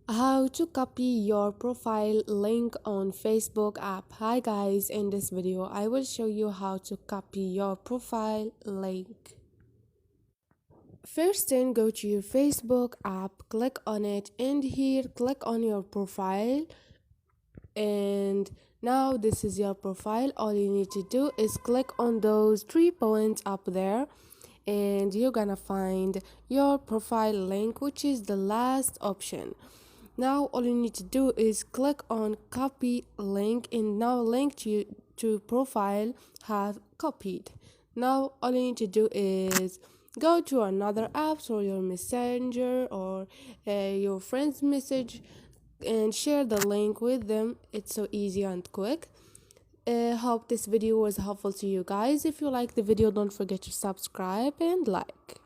How to copy your profile link on Facebook app. Hi guys, in this video I will show you how to copy your profile link. First then go to your Facebook app, click on it, and here click on your profile. And now this is your profile. All you need to do is click on those 3 points up there, and you're gonna find your profile link, which is the last option. Now all you need to do is click on copy link, and now link to profile have copied. Now all you need to do is go to another app or your messenger or your friend's message and share the link with them. It's so easy and quick. Hope this video was helpful to you guys. If you like the video, don't forget to subscribe and like.